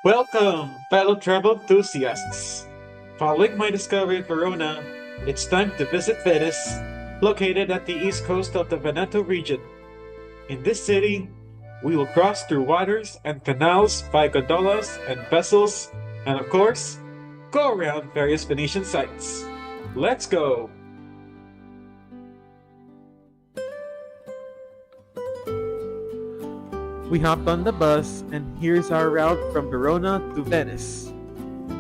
Welcome, fellow travel enthusiasts. Following my discovery in Verona, it's time to visit Venice, located at the east coast of the Veneto region. In this city, we will cross through waters and canals by gondolas and vessels, and of course, go around various Venetian sites. Let's go! We hopped on the bus, and here's our route from Verona to Venice.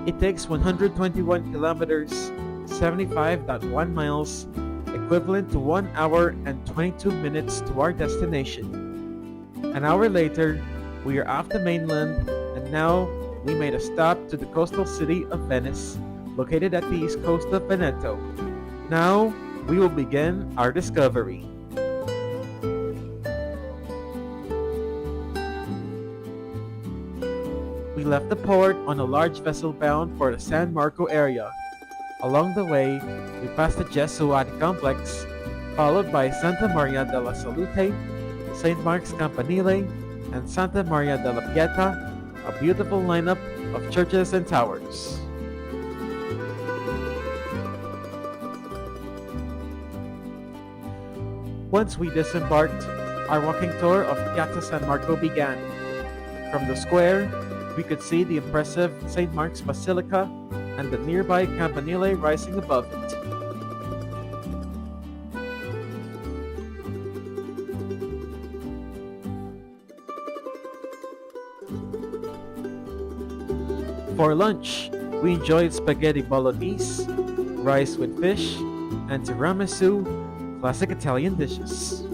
It takes 121 kilometers, 75.1 miles, equivalent to 1 hour and 22 minutes to our destination. An hour later, we are off the mainland, and now we made a stop to the coastal city of Venice, located at the east coast of Veneto. Now, we will begin our discovery. We left the port on a large vessel bound for the San Marco area. Along the way, we passed the Gesuati complex, followed by Santa Maria della Salute, St. Mark's Campanile, and Santa Maria della Pieta, a beautiful lineup of churches and towers. Once we disembarked, our walking tour of Piazza San Marco began. From the square, we could see the impressive St. Mark's Basilica and the nearby Campanile rising above it. For lunch, we enjoyed spaghetti bolognese, rice with fish, and tiramisu, classic Italian dishes.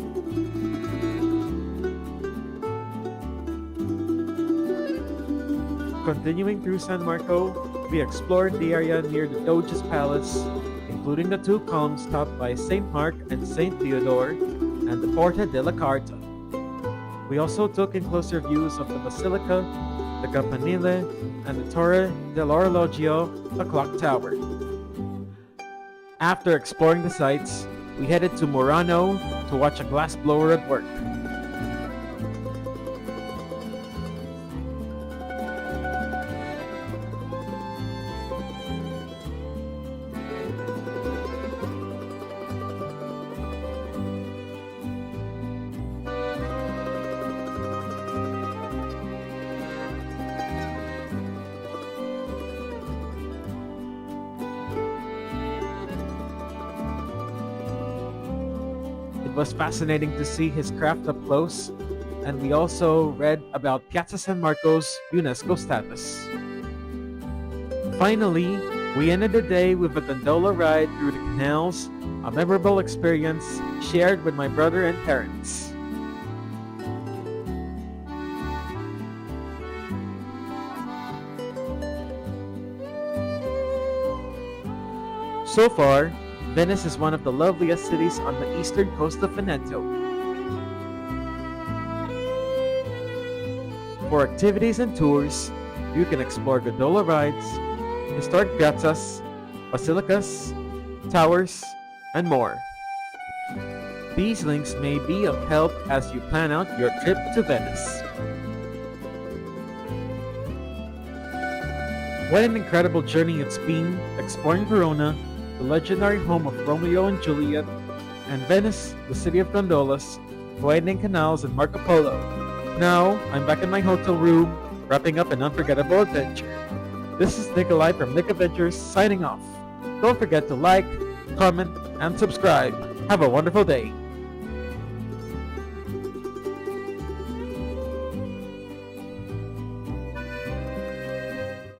Continuing through San Marco, we explored the area near the Doge's Palace, including the two columns topped by St. Mark and St. Theodore, and the Porta della Carta. We also took in closer views of the Basilica, the Campanile, and the Torre dell'Orologio, the clock tower. After exploring the sites, we headed to Murano to watch a glassblower at work. It was fascinating to see his craft up close, and we also read about Piazza San Marco's UNESCO status. Finally, we ended the day with a gondola ride through the canals, a memorable experience shared with my brother and parents. So far, Venice is one of the loveliest cities on the eastern coast of Veneto. For activities and tours, you can explore gondola rides, historic piazzas, basilicas, towers, and more. These links may be of help as you plan out your trip to Venice. What an incredible journey it's been exploring Verona, the legendary home of Romeo and Juliet, and Venice, the city of gondolas, widening canals, and Marco Polo. Now, I'm back in my hotel room, wrapping up an unforgettable adventure. This is Nikolai from Nick Adventures signing off. Don't forget to like, comment, and subscribe. Have a wonderful day.